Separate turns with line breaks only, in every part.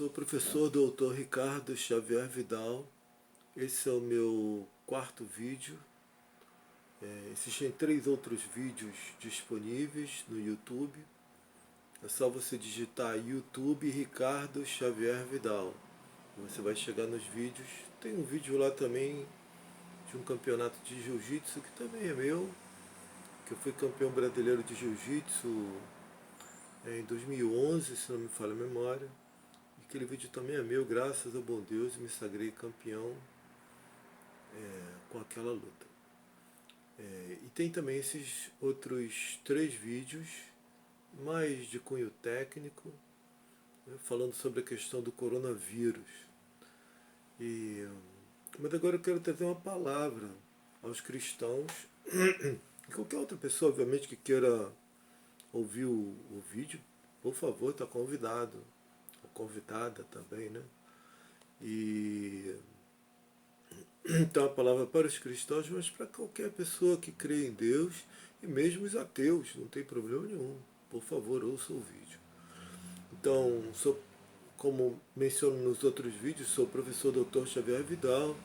Sou o professor Dr. Ricardo Xavier Vidal. Esse é o meu quarto vídeo. Existem 3 outros vídeos disponíveis no YouTube. É só você digitar YouTube Ricardo Xavier Vidal. Você vai chegar nos vídeos. Tem um vídeo lá também de um campeonato de jiu-jitsu que também é meu, que eu fui campeão brasileiro de jiu-jitsu em 2011, se não me falha a memória. Aquele vídeo também é meu, graças ao bom Deus, me sagrei campeão com aquela luta. E tem também esses outros 3 vídeos, mais de cunho técnico, né, falando sobre a questão do coronavírus. Mas agora eu quero trazer uma palavra aos cristãos, e qualquer outra pessoa, obviamente, que queira ouvir o vídeo, por favor, está convidado, ou convidada também, né? E então a palavra para os cristãos, mas para qualquer pessoa que crê em Deus, e mesmo os ateus, não tem problema nenhum. Por favor, ouça o vídeo. Então, como menciono nos outros vídeos, sou o professor Dr. Xavier Vidal,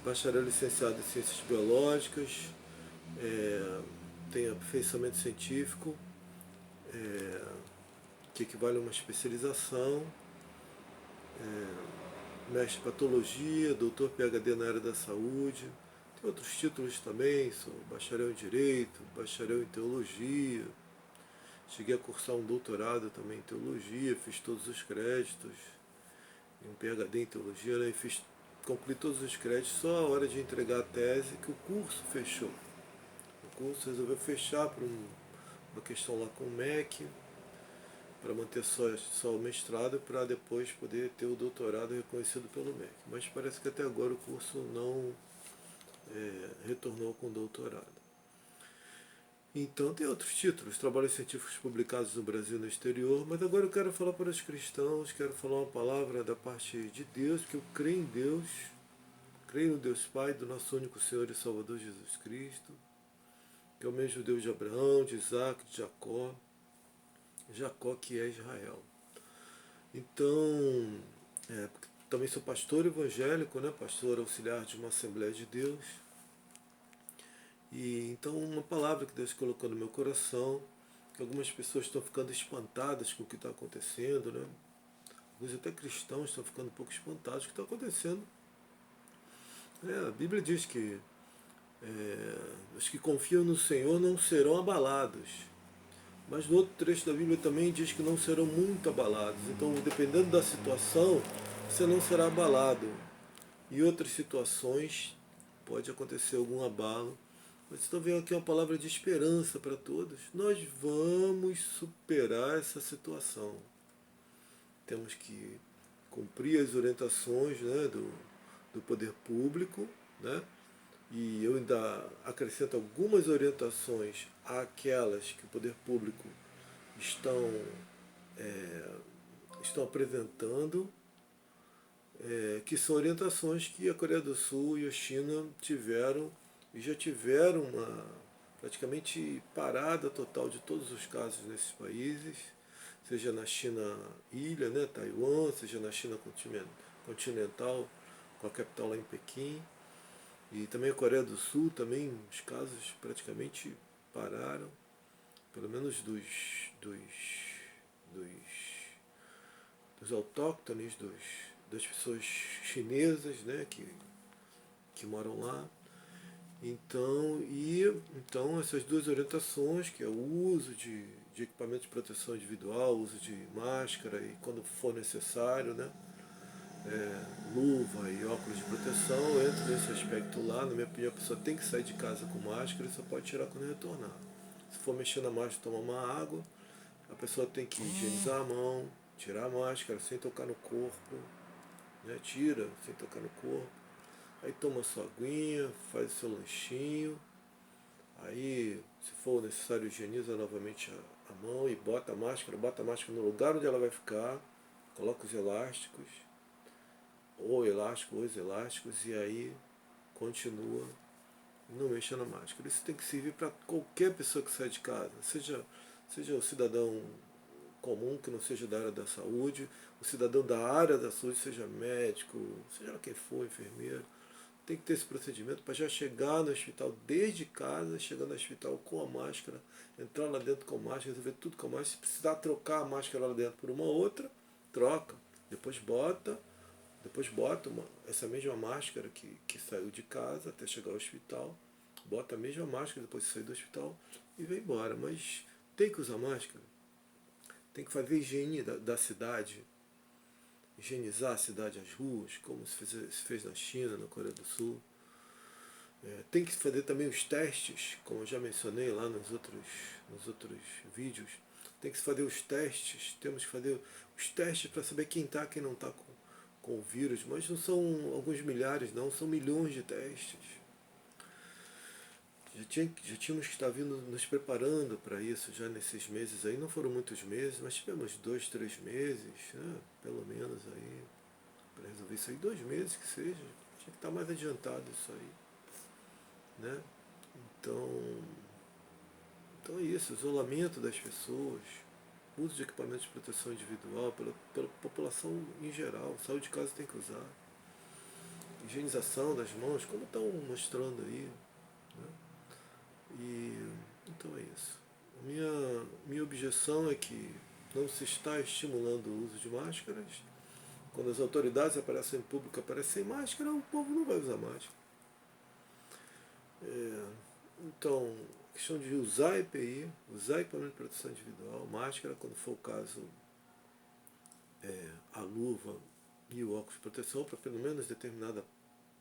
bacharel licenciado em Ciências Biológicas, tenho aperfeiçoamento científico, que equivale a uma especialização, mestre em patologia, doutor PhD na área da saúde. Tem outros títulos também, sou bacharel em Direito, bacharel em Teologia. Cheguei a cursar um doutorado também em Teologia, fiz todos os créditos, um PhD em Teologia, né, concluí todos os créditos, só a hora de entregar a tese que o curso fechou. O curso resolveu fechar por uma questão lá com o MEC, para manter só o mestrado, para depois poder ter o doutorado reconhecido pelo MEC. Mas parece que até agora o curso não retornou com doutorado. Então tem outros títulos, trabalhos científicos publicados no Brasil e no exterior, mas agora eu quero falar para os cristãos, quero falar uma palavra da parte de Deus, que eu creio em Deus, creio no Deus Pai, do nosso único Senhor e Salvador Jesus Cristo, que é o mesmo Deus de Abraão, de Isaac, de Jacó, Jacó que é Israel. Então, também sou pastor evangélico, né? Pastor auxiliar de uma Assembleia de Deus. E então uma palavra que Deus colocou no meu coração, que algumas pessoas estão ficando espantadas com o que está acontecendo, né? Alguns até cristãos estão ficando um pouco espantados com o que está acontecendo. A Bíblia diz que os que confiam no Senhor não serão abalados. Mas no outro trecho da Bíblia também diz que não serão muito abalados. Então, dependendo da situação, você não será abalado. Em outras situações, pode acontecer algum abalo. Mas estão vendo aqui uma palavra de esperança para todos. Nós vamos superar essa situação. Temos que cumprir as orientações, né, do poder público, né? E eu ainda acrescento algumas orientações àquelas que o poder público estão apresentando, que são orientações que a Coreia do Sul e a China tiveram e já tiveram uma praticamente parada total de todos os casos nesses países, seja na China ilha, né, Taiwan, seja na China continental, com a capital lá em Pequim. E também a Coreia do Sul, também os casos praticamente pararam, pelo menos dos autóctones, das pessoas chinesas, né, que moram lá. Então essas 2 orientações, que é o uso de equipamento de proteção individual, o uso de máscara e quando for necessário, né, luva e óculos de proteção, entra nesse aspecto lá. Na minha opinião, a pessoa tem que sair de casa com máscara e só pode tirar quando retornar. Se for mexer na máscara, tomar uma água, a pessoa tem que higienizar a mão, tirar a máscara sem tocar no corpo, né? Tira sem tocar no corpo, aí toma sua aguinha, faz o seu lanchinho, aí se for necessário higieniza novamente a mão e bota a máscara no lugar onde ela vai ficar, coloca os elásticos, ou elástico, ou os elásticos, e aí continua, não mexa na máscara. Isso tem que servir para qualquer pessoa que sai de casa, seja o cidadão comum que não seja da área da saúde, o cidadão da área da saúde, seja médico, seja lá quem for, enfermeiro, tem que ter esse procedimento para já chegar no hospital desde casa, chegar no hospital com a máscara, entrar lá dentro com a máscara, resolver tudo com a máscara. Se precisar trocar a máscara lá dentro por uma outra, troca. Depois bota essa mesma máscara que saiu de casa até chegar ao hospital, bota a mesma máscara depois de sair do hospital e vem embora. Mas tem que usar máscara, tem que fazer higiene da cidade, higienizar a cidade, as ruas, como se fez na China, na Coreia do Sul. Tem que fazer também os testes, como eu já mencionei lá nos outros vídeos. Tem que fazer os testes, temos que fazer os testes para saber quem está, quem não está com o vírus, mas não são alguns milhares, não, são milhões de testes. Já tínhamos que estar vindo nos preparando para isso já nesses meses aí, não foram muitos meses, mas tivemos 2, 3 meses, né, pelo menos aí, para resolver isso aí, 2 meses que seja, tinha que estar mais adiantado isso aí, né? Então é isso, isolamento das pessoas, uso de equipamentos de proteção individual pela população em geral, saúde de casa tem que usar, higienização das mãos, como estão mostrando aí, né? Então é isso. Minha objeção é que não se está estimulando o uso de máscaras. Quando as autoridades aparecem em público, aparecem sem máscara, o povo não vai usar máscara. Então, questão de usar EPI, usar equipamento de proteção individual, máscara, quando for o caso, a luva e o óculos de proteção, para pelo menos determinada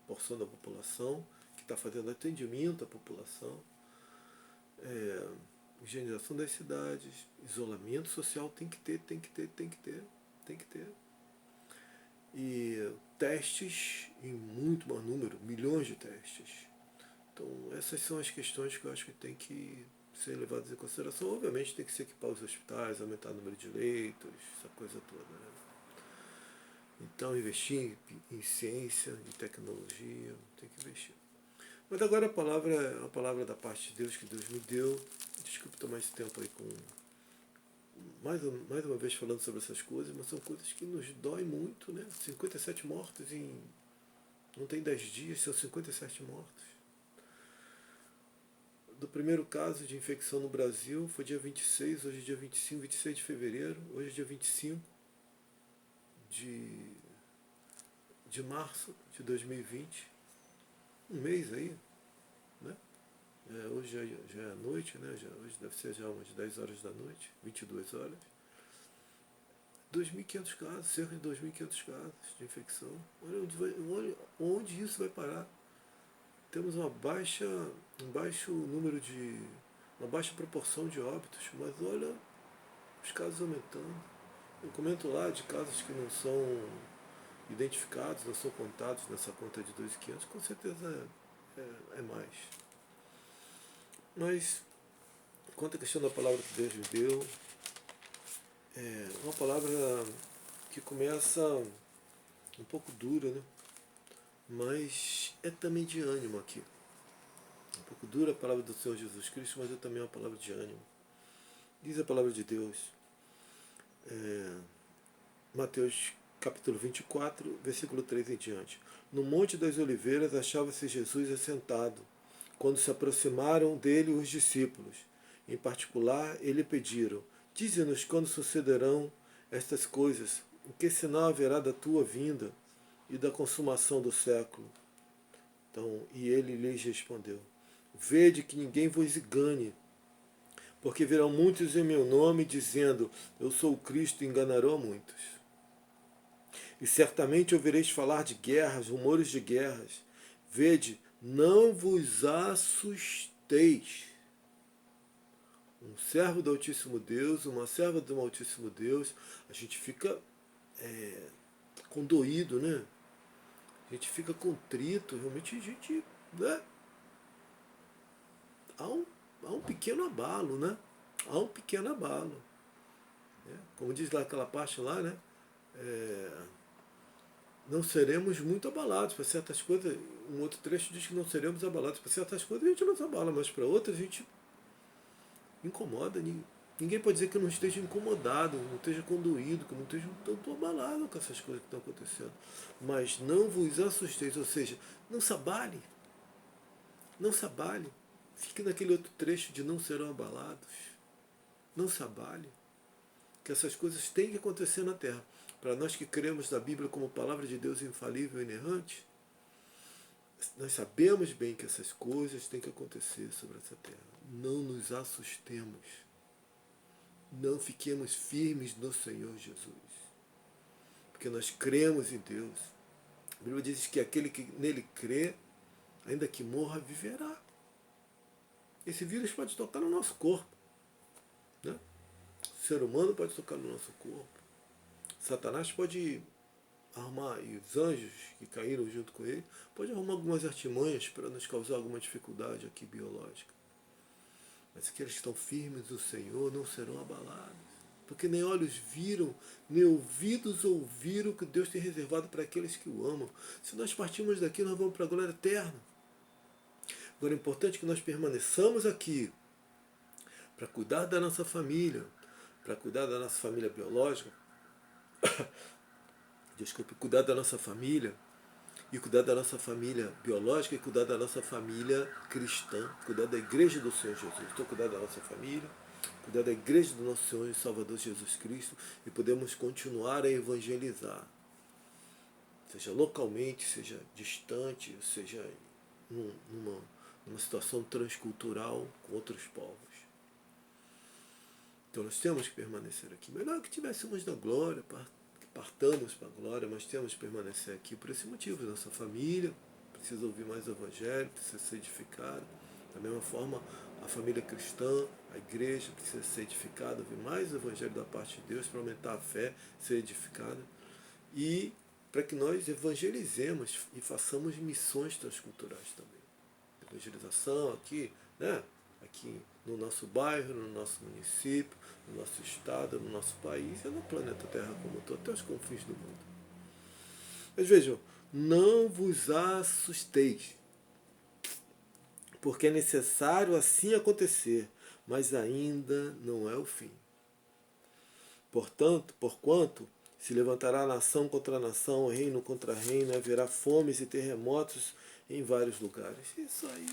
porção da população que está fazendo atendimento à população. Higienização das cidades, isolamento social tem que ter. E testes em muito maior número, milhões de testes. Então essas são as questões que eu acho que tem que ser levadas em consideração. Obviamente tem que se equipar os hospitais, aumentar o número de leitos, essa coisa toda, né? Então investir em ciência, em tecnologia, tem que investir. Mas agora a palavra da parte de Deus que Deus me deu. Desculpe tomar esse tempo aí mais uma vez falando sobre essas coisas, mas são coisas que nos doem muito, né? 57 mortos não tem 10 dias, são 57 mortos. Do primeiro caso de infecção no Brasil foi dia 26, hoje é dia 25, 26 de fevereiro, hoje é dia 25 de março de 2020, um mês aí, né? Hoje já é a noite, né? Hoje deve ser já umas 10 horas da noite, 22 horas. 2.500 casos, cerca de 2.500 casos de infecção. Olha onde isso vai parar. Temos um baixo número uma baixa proporção de óbitos, mas olha os casos aumentando. Eu comento lá de casos que não são identificados, não são contados nessa conta de 2.500, com certeza é mais. Mas, quanto à questão da palavra que Deus me deu, é uma palavra que começa um pouco dura, né? Mas é também de ânimo aqui. Um pouco dura a palavra do Senhor Jesus Cristo, mas é também uma palavra de ânimo. Diz a palavra de Deus, Mateus capítulo 24, versículo 3 em diante. No Monte das Oliveiras achava-se Jesus assentado, quando se aproximaram dele os discípulos. Em particular, ele pediram: dize-nos quando sucederão estas coisas, em que sinal haverá da tua vinda e da consumação do século? Então, e ele lhes respondeu: vede que ninguém vos engane, porque virão muitos em meu nome, dizendo: eu sou o Cristo, e enganarão a muitos. E certamente ouvireis falar de guerras, rumores de guerras. Vede, não vos assusteis. Um servo do Altíssimo Deus, uma serva do Altíssimo Deus, a gente fica condoído, né? A gente fica contrito, realmente a gente, né? Há um pequeno abalo, né? Há um pequeno abalo. Né? Como diz lá aquela parte lá, né? Não seremos muito abalados para certas coisas. Um outro trecho diz que não seremos abalados para certas coisas, a gente não se abala, mas para outras a gente incomoda, Ninguém pode dizer que eu não esteja incomodado, não esteja condoído, que eu não esteja um tanto abalado com essas coisas que estão acontecendo. Mas não vos assusteis, ou seja, não se abale, não se abale. Fique naquele outro trecho de não serão abalados. Não se abale. Que essas coisas têm que acontecer na Terra. Para nós que cremos na Bíblia como palavra de Deus infalível e inerrante, nós sabemos bem que essas coisas têm que acontecer sobre essa Terra. Não nos assustemos. Não fiquemos firmes no Senhor Jesus. Porque nós cremos em Deus. A Bíblia diz que aquele que nele crê, ainda que morra, viverá. Esse vírus pode tocar no nosso corpo. Né? O ser humano pode tocar no nosso corpo. Satanás pode arrumar, e os anjos que caíram junto com ele, pode arrumar algumas artimanhas para nos causar alguma dificuldade aqui biológica. Mas aqueles que estão firmes no Senhor não serão abalados. Porque nem olhos viram, nem ouvidos ouviram o que Deus tem reservado para aqueles que o amam. Se nós partirmos daqui, nós vamos para a glória eterna. Agora é importante que nós permaneçamos aqui para cuidar da nossa família, para cuidar da nossa família biológica, desculpe, cuidar da nossa família, e cuidar da nossa família biológica e cuidar da nossa família cristã, cuidar da igreja do Senhor Jesus. Então, cuidar da nossa família, cuidar da igreja do nosso Senhor e Salvador Jesus Cristo, e podemos continuar a evangelizar, seja localmente, seja distante, seja numa situação transcultural com outros povos. Então nós temos que permanecer aqui. Melhor que tivéssemos na glória, que partamos para a glória, mas temos que permanecer aqui por esse motivo. Nossa família precisa ouvir mais o Evangelho, precisa ser edificada. Da mesma forma, a família cristã, a igreja precisa ser edificada, ouvir mais o Evangelho da parte de Deus para aumentar a fé, ser edificada. E para que nós evangelizemos e façamos missões transculturais também. Evangelização aqui, né? Aqui no nosso bairro, no nosso município, no nosso estado, no nosso país e no planeta Terra como todo, até os confins do mundo. Mas vejam, não vos assusteis, porque é necessário assim acontecer, mas ainda não é o fim. Portanto, porquanto se levantará nação contra nação, reino contra reino, haverá fomes e terremotos em vários lugares. Isso aí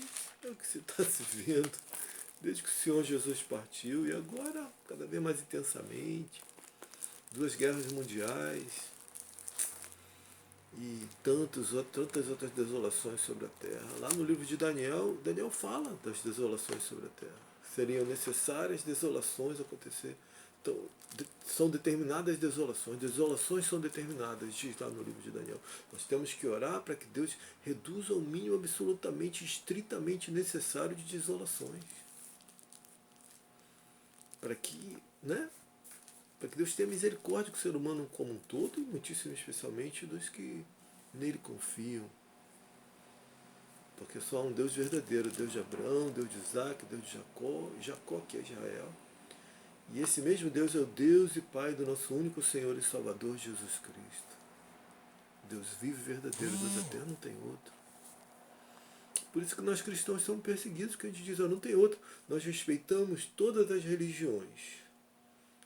é o que se está se vendo desde que o Senhor Jesus partiu, e agora cada vez mais intensamente. 2 guerras mundiais e tantas outras desolações sobre a terra. Lá no livro de Daniel, Daniel fala das desolações sobre a terra. Seriam necessárias desolações acontecer. Então, são determinadas desolações. Desolações são determinadas, diz lá no livro de Daniel. Nós temos que orar para que Deus reduza ao mínimo absolutamente, estritamente necessário de desolações. Para que, né? Para que Deus tenha misericórdia com o ser humano como um todo e muitíssimo especialmente dos que nele confiam. Porque só há um Deus verdadeiro, Deus de Abraão, Deus de Isaac, Deus de Jacó, e Jacó que é Israel. E esse mesmo Deus é o Deus e Pai do nosso único Senhor e Salvador Jesus Cristo. Deus vivo e verdadeiro, Deus eterno, não tem outro. Por isso que nós cristãos somos perseguidos, porque a gente diz, não tem outro. Nós respeitamos todas as religiões.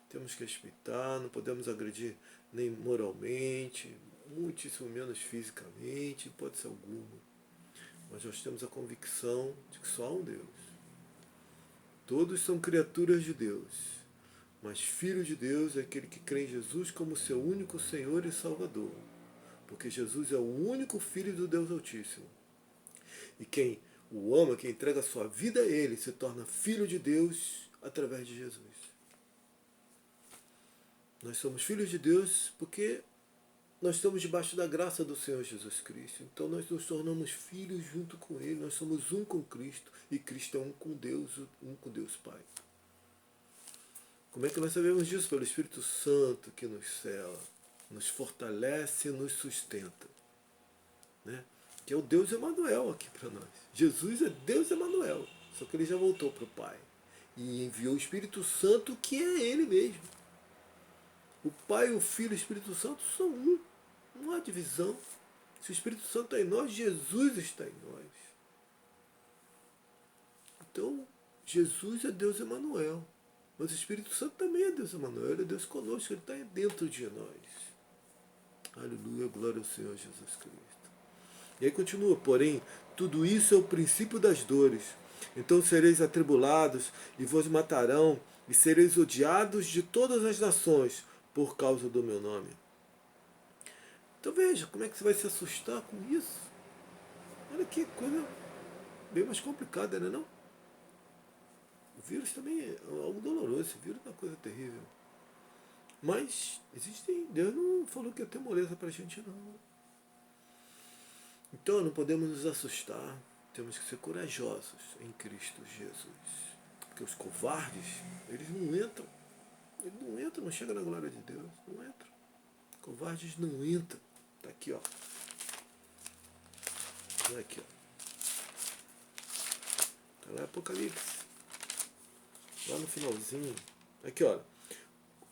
Temos que respeitar, não podemos agredir nem moralmente, muitíssimo menos fisicamente, hipótese alguma. Mas nós temos a convicção de que só há um Deus. Todos são criaturas de Deus, mas filho de Deus é aquele que crê em Jesus como seu único Senhor e Salvador. Porque Jesus é o único Filho do Deus Altíssimo. E quem o ama, quem entrega a sua vida a Ele, se torna filho de Deus através de Jesus. Nós somos filhos de Deus porque nós estamos debaixo da graça do Senhor Jesus Cristo. Então nós nos tornamos filhos junto com Ele. Nós somos um com Cristo. E Cristo é um com Deus Pai. Como é que nós sabemos disso? Pelo Espírito Santo que nos cela, nos fortalece e nos sustenta. Né? Que é o Deus Emanuel aqui para nós. Jesus é Deus Emanuel. Só que Ele já voltou para o Pai. E enviou o Espírito Santo que é Ele mesmo. O Pai, o Filho e o Espírito Santo são um. Não há divisão. Se o Espírito Santo está em nós, Jesus está em nós. Então, Jesus é Deus Emanuel. Mas o Espírito Santo também é Deus Emmanuel, ele é Deus conosco, ele está dentro de nós. Aleluia, glória ao Senhor Jesus Cristo. E aí continua, porém, tudo isso é o princípio das dores. Então sereis atribulados e vos matarão, e sereis odiados de todas as nações por causa do meu nome. Então veja, como é que você vai se assustar com isso? Olha que coisa bem mais complicada, né não? O vírus também é algo doloroso, esse vírus é uma coisa terrível. Mas existem, Deus não falou que ia ter moleza pra gente não. Então não podemos nos assustar, temos que ser corajosos em Cristo Jesus. Porque os covardes, eles não entram, não chegam na glória de Deus, não entram. Covardes não entram. Tá aqui, ó. Tá aqui, ó. Tá lá Apocalipse. Lá no finalzinho. Aqui, ó.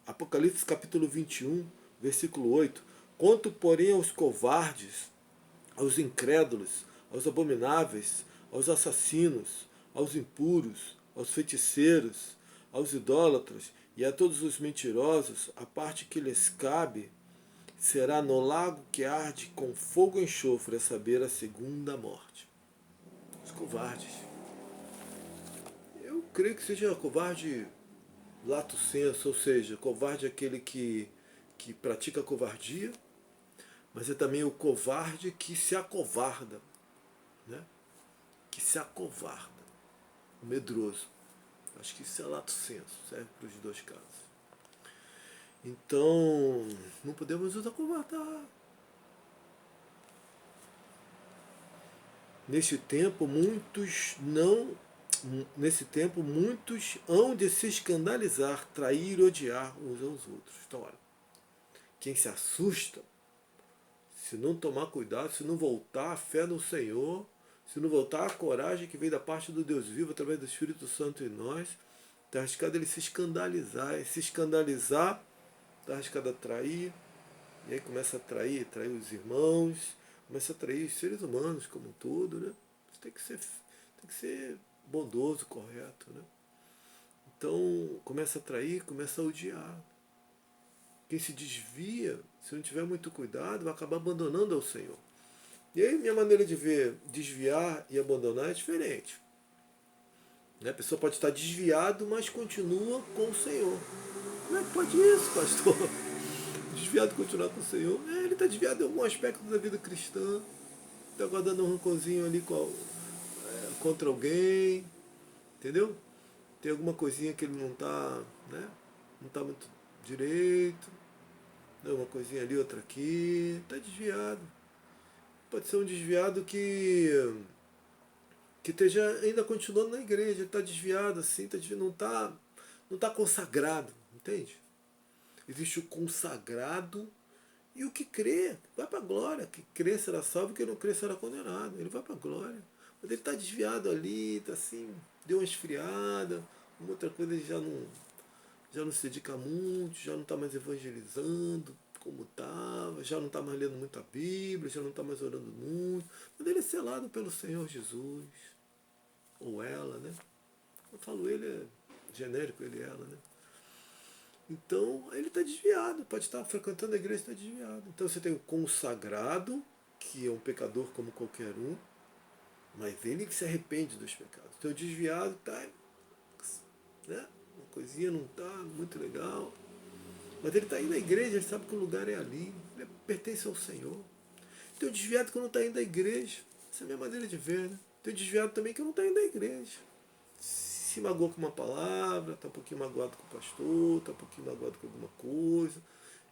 Apocalipse capítulo 21, versículo 8. Quanto, porém, aos covardes, aos incrédulos, aos abomináveis, aos assassinos, aos impuros, aos feiticeiros, aos idólatras e a todos os mentirosos, a parte que lhes cabe será no lago que arde com fogo e enxofre, a saber, a segunda morte. Os covardes. Eu creio que seja covarde lato sensu, ou seja, covarde é aquele que pratica covardia, mas é também o covarde que se acovarda, né? Que se acovarda, o medroso. Acho que isso é lato sensu, serve para os dois casos. Então, não podemos nos acovardar. Nesse tempo, muitos hão de se escandalizar, trair e odiar uns aos outros. Então, olha, quem se assusta, se não tomar cuidado, se não voltar a fé no Senhor, se não voltar a coragem que vem da parte do Deus vivo através do Espírito Santo em nós, está arriscado ele se escandalizar. E se escandalizar, está arriscado a trair, e aí começa a trair os irmãos, começa a trair os seres humanos como um todo, né? Você tem que ser bondoso, correto, né? Então começa a trair, começa a odiar. Quem se desvia, se não tiver muito cuidado, vai acabar abandonando ao Senhor. E aí minha maneira de ver desviar e abandonar é diferente. A pessoa pode estar desviado, mas continua com o Senhor. Como é que pode isso, pastor? Desviado continuar com o Senhor? Ele está desviado em algum aspecto da vida cristã. Está guardando um rancorzinho ali contra alguém. Entendeu? Tem alguma coisinha que ele não está, né? Não está muito direito. Uma coisinha ali, outra aqui. Está desviado. Pode ser um desviado que esteja ainda continuando na igreja. Está desviado assim, não está consagrado. Entende? Existe o consagrado e o que crê. Vai para a glória. Que crê será salvo, que não crê será condenado. Ele vai para a glória. Mas ele está desviado ali, está assim, deu uma esfriada. Uma outra coisa ele já não se dedica muito, já não está mais evangelizando como estava, já não está mais lendo muito a Bíblia, já não está mais orando muito. Mas ele é selado pelo Senhor Jesus. Ou ela, né? Eu falo ele é genérico, ele e ela, né? Então ele está desviado, pode estar frequentando a igreja e está desviado. Então você tem o consagrado, que é um pecador como qualquer um, mas ele que se arrepende dos pecados. Então o desviado está, né? Uma coisinha não está muito legal, mas ele está indo à igreja, ele sabe que o lugar é ali, ele pertence ao Senhor. Tem o desviado que não está indo à igreja, essa é a minha maneira de ver, né? Tem o desviado também que não está indo à igreja. Se magoou com uma palavra, está um pouquinho magoado com o pastor, está um pouquinho magoado com alguma coisa.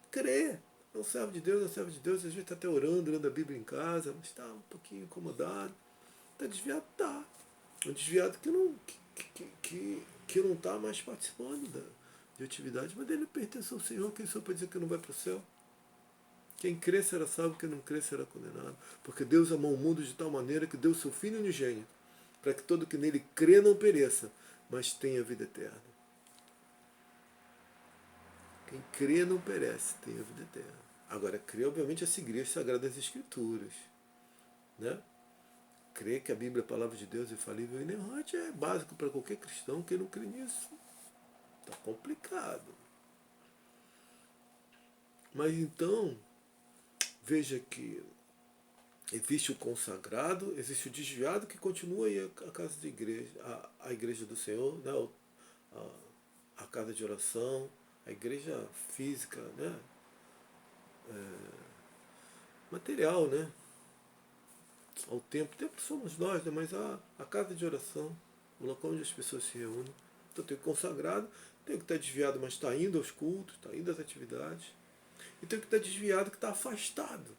Crê. É um servo de Deus, às vezes está até orando, lendo a Bíblia em casa, mas está um pouquinho incomodado. Está desviado? Está. Um desviado que não está mais participando de atividade, mas ele pertence ao Senhor. Quem só pode dizer que não vai para o céu? Quem crê será salvo, quem não crê será condenado. Porque Deus amou o mundo de tal maneira que deu seu Filho unigênito, para que todo que nele crê não pereça, mas tenha vida eterna. Quem crê não perece, tem a vida eterna. Agora, crê, obviamente, é seguir as Sagradas Escrituras. Né? Crer que a Bíblia é a palavra de Deus, infalível e inerrante, é básico para qualquer cristão. Quem não crê nisso Está complicado. Mas então, veja que existe o consagrado, existe o desviado que continua aí a casa de igreja, a igreja do Senhor, né? a casa de oração, a igreja física, né? Material, né? Ao templo. O templo somos nós, né? Mas a casa de oração, o local onde as pessoas se reúnem. Então tem o consagrado, tem o que está desviado, mas está indo aos cultos, está indo às atividades. E tem o que está desviado, que está afastado.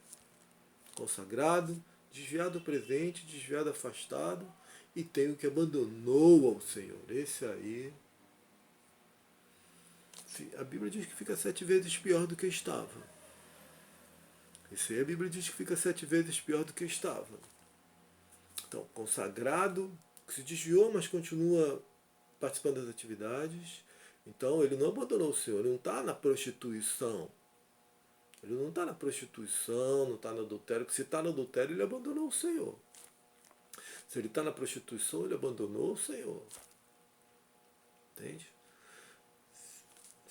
Consagrado, desviado presente, desviado afastado. E tem o que abandonou ao Senhor. Esse aí, a Bíblia diz que fica 7 vezes pior do que estava. Esse aí a Bíblia diz que fica 7 vezes pior do que estava. Então, consagrado, que se desviou, mas continua participando das atividades. Então, ele não abandonou o Senhor, ele não está na prostituição. Ele não está na prostituição, não está no adultério, porque se está no adultério, ele abandonou o Senhor. Se ele está na prostituição, ele abandonou o Senhor. Entende?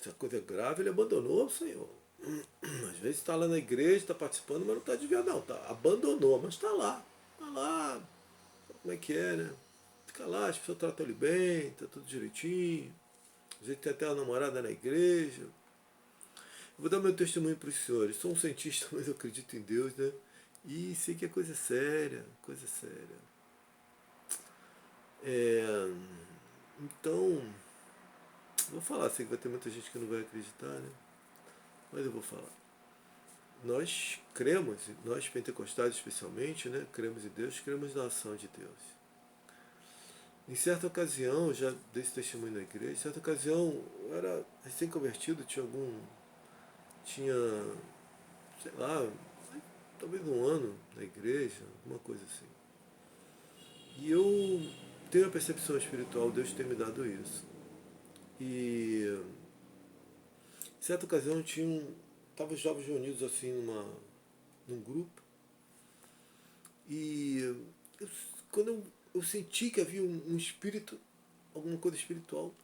Se a coisa é grave, ele abandonou o Senhor. Às vezes está lá na igreja, está participando, mas não está desviado, não. Abandonou, mas está lá. Está lá. Como é que é, né? Fica lá, as pessoas tratam ele bem, está tudo direitinho. Às vezes tem até uma namorada na igreja. Eu vou dar meu testemunho para os senhores. Sou um cientista, mas eu acredito em Deus, né? E sei que é coisa séria, coisa séria. Então, vou falar, sei que vai ter muita gente que não vai acreditar, né? Mas eu vou falar. Nós cremos, nós pentecostais especialmente, né? Cremos em Deus, cremos na ação de Deus. Em certa ocasião, já dei esse testemunho na igreja, em certa ocasião, eu era recém-convertido, tinha, sei lá, talvez 1 ano na igreja, alguma coisa assim. E eu tenho a percepção espiritual, Deus tem me dado isso. E em certa ocasião estavam os jovens reunidos assim num grupo. E quando eu senti que havia um espírito, alguma coisa espiritual,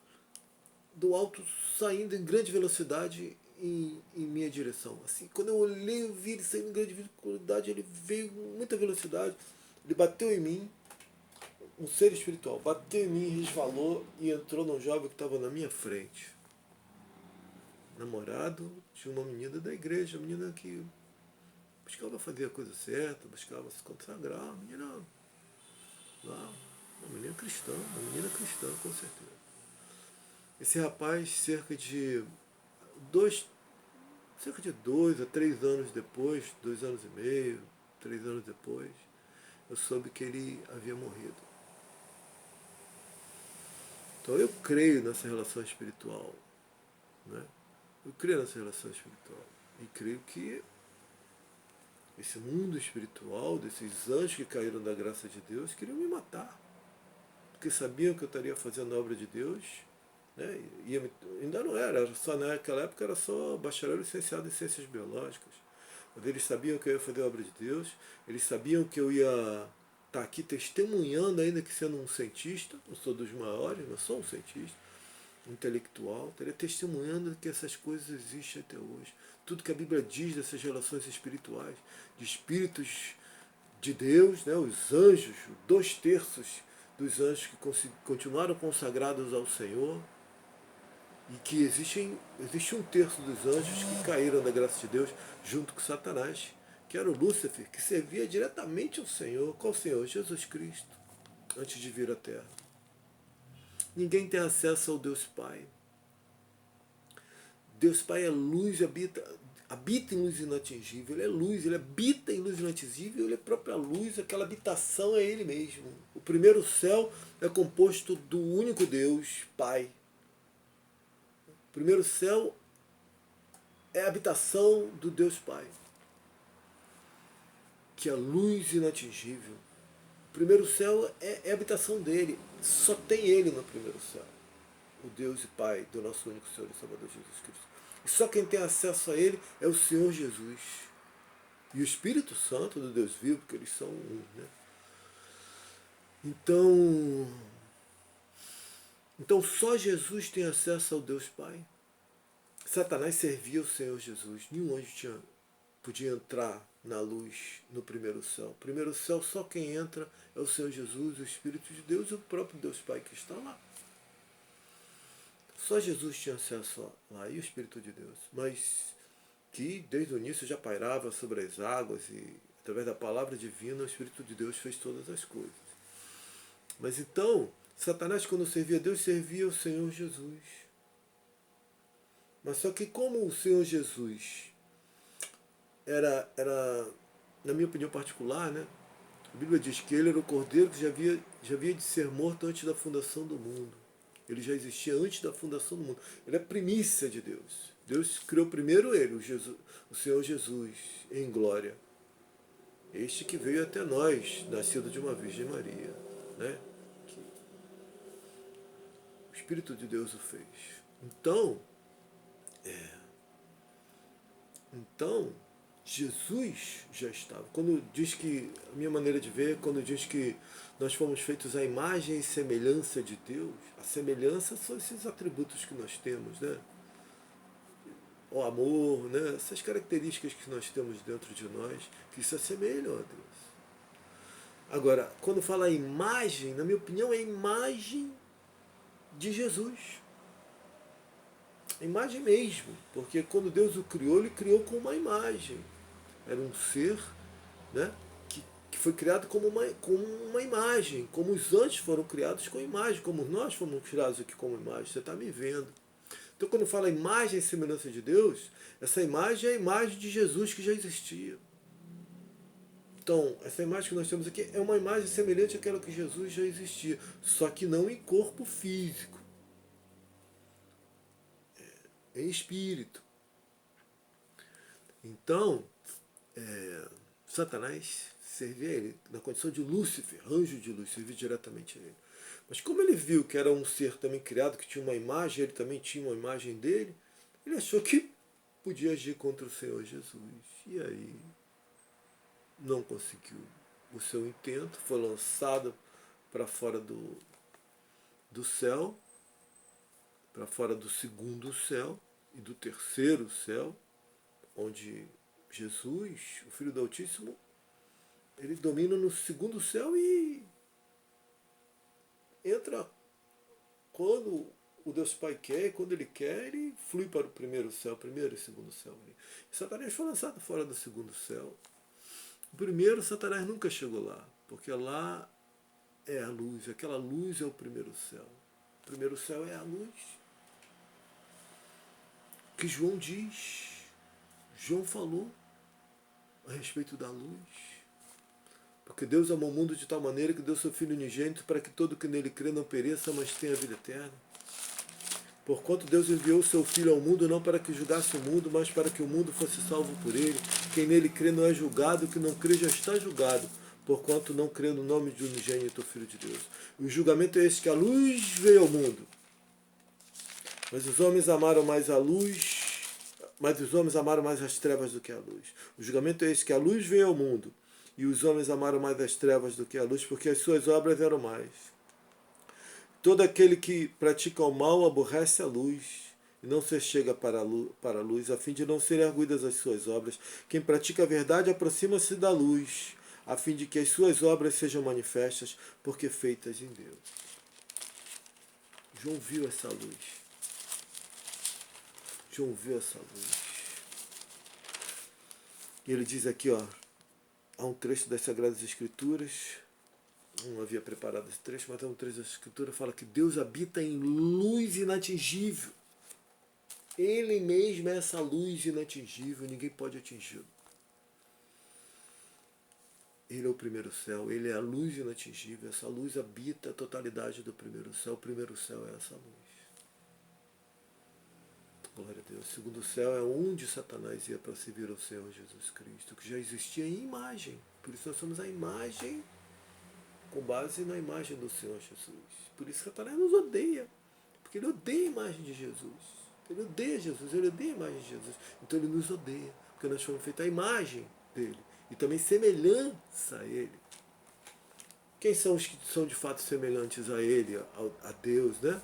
do alto saindo em grande velocidade em minha direção. Assim, quando eu olhei, eu vi ele saindo em grande velocidade, ele veio com muita velocidade, ele bateu em mim, um ser espiritual, bateu em mim, resvalou e entrou num jovem que estava na minha frente. Namorado de uma menina da igreja, uma menina que buscava fazer a coisa certa, buscava se consagrar, uma menina lá, uma menina cristã, com certeza. Esse rapaz, cerca de 2 a 3 anos depois, 2 anos e meio, 3 anos depois, eu soube que ele havia morrido. Então eu creio nessa relação espiritual, né? Eu creio nessa relação espiritual e creio que esse mundo espiritual, desses anjos que caíram da graça de Deus, queriam me matar, porque sabiam que eu estaria fazendo a obra de Deus, né? Ainda não era, só naquela época era só bacharel licenciado em ciências biológicas. Mas eles sabiam que eu ia fazer a obra de Deus, eles sabiam que eu ia estar aqui testemunhando, ainda que sendo um cientista, não sou dos maiores, mas sou um cientista, intelectual, estaria testemunhando que essas coisas existem até hoje. Tudo que a Bíblia diz dessas relações espirituais, de espíritos de Deus, né, os anjos, 2/3 dos anjos que continuaram consagrados ao Senhor, e que existe 1/3 dos anjos que caíram da graça de Deus junto com Satanás, que era o Lúcifer, que servia diretamente ao Senhor. Qual Senhor? Jesus Cristo, antes de vir à Terra. Ninguém tem acesso ao Deus Pai. Deus Pai é luz, habita em luz inatingível. Ele é luz, ele habita em luz inatingível, ele é própria luz, aquela habitação é ele mesmo. O primeiro céu é composto do único Deus, Pai. O primeiro céu é a habitação do Deus Pai, que é a luz inatingível. O primeiro céu é a habitação dele. Só tem ele no primeiro céu. O Deus e Pai do nosso único Senhor e Salvador Jesus Cristo. E só quem tem acesso a ele é o Senhor Jesus. E o Espírito Santo do Deus vivo, porque eles são um, né? Então Então só Jesus tem acesso ao Deus Pai. Satanás servia o Senhor Jesus. Nenhum anjo podia entrar na luz no primeiro céu. O primeiro céu, só quem entra é o Senhor Jesus, o Espírito de Deus e o próprio Deus Pai que está lá. Só Jesus tinha acesso lá, e o Espírito de Deus. Mas que desde o início já pairava sobre as águas e através da palavra divina o Espírito de Deus fez todas as coisas. Mas então, Satanás, quando servia a Deus, servia o Senhor Jesus. Mas só que como o Senhor Jesus era na minha opinião particular, né? A Bíblia diz que ele era o cordeiro que já havia de ser morto antes da fundação do mundo. Ele já existia antes da fundação do mundo. Ele é a primícia de Deus. Deus criou primeiro ele, o Senhor Jesus, em glória. Este que veio até nós, nascido de uma Virgem Maria, né? Que o Espírito de Deus o fez. Então, Jesus já estava. Quando diz que, a minha maneira de ver, quando diz que nós fomos feitos à imagem e semelhança de Deus, a semelhança são esses atributos que nós temos, né? O amor, né? Essas características que nós temos dentro de nós, que se assemelham a Deus. Agora, quando fala imagem, na minha opinião, é a imagem de Jesus. A imagem mesmo, porque quando Deus o criou, ele criou com uma imagem. Era um ser, né, que foi criado como uma imagem, como os anjos foram criados com imagem, como nós fomos criados aqui como imagem. Você está me vendo. Então, quando fala imagem e semelhança de Deus, essa imagem é a imagem de Jesus que já existia. Então, essa imagem que nós temos aqui é uma imagem semelhante àquela que Jesus já existia, só que não em corpo físico, em espírito. Então, Satanás servia a ele na condição de Lúcifer, anjo de luz, servia diretamente a ele. Mas como ele viu que era um ser também criado, que tinha uma imagem, ele também tinha uma imagem dele, ele achou que podia agir contra o Senhor Jesus. E aí não conseguiu o seu intento, foi lançado para fora do céu, para fora do segundo céu e do terceiro céu, onde Jesus, o Filho do Altíssimo, ele domina no segundo céu e entra quando o Deus Pai quer, quando ele quer, ele flui para o primeiro céu, primeiro e segundo céu. E Satanás foi lançado fora do segundo céu. O primeiro, Satanás nunca chegou lá, porque lá é a luz, aquela luz é o primeiro céu. O primeiro céu é a luz que João diz, João falou a respeito da luz. Porque Deus amou o mundo de tal maneira que deu seu Filho unigênito para que todo que nele crê não pereça, mas tenha a vida eterna. Porquanto Deus enviou o seu Filho ao mundo não para que julgasse o mundo, mas para que o mundo fosse salvo por ele. Quem nele crê não é julgado, que não crê já está julgado, porquanto não crê no nome de unigênito Filho de Deus. E o julgamento é esse, que a luz veio ao mundo. Mas os homens amaram mais a luz, mas os homens amaram mais as trevas do que a luz. O julgamento é esse, que a luz veio ao mundo, e os homens amaram mais as trevas do que a luz, porque as suas obras eram mais. Todo aquele que pratica o mal aborrece a luz, e não se chega para a luz, a fim de não serem arguidas as suas obras. Quem pratica a verdade aproxima-se da luz, a fim de que as suas obras sejam manifestas, porque feitas em Deus. João viu essa luz. João viu essa luz. E ele diz aqui, ó, há um trecho das Sagradas Escrituras, não havia preparado esse trecho, mas há um trecho da Escritura que fala que Deus habita em luz inatingível. Ele mesmo é essa luz inatingível, ninguém pode atingi-lo. Ele é o primeiro céu, ele é a luz inatingível, essa luz habita a totalidade do primeiro céu, o primeiro céu é essa luz. Glória a Deus. O segundo céu é onde Satanás ia para servir ao Senhor Jesus Cristo, que já existia em imagem. Por isso nós somos a imagem, com base na imagem do Senhor Jesus. Por isso Satanás nos odeia, porque ele odeia a imagem de Jesus. Ele odeia Jesus, ele odeia a imagem de Jesus. Então ele nos odeia, porque nós fomos feitos a imagem dele e também semelhança a ele. Quem são os que são de fato semelhantes a ele, a Deus, né?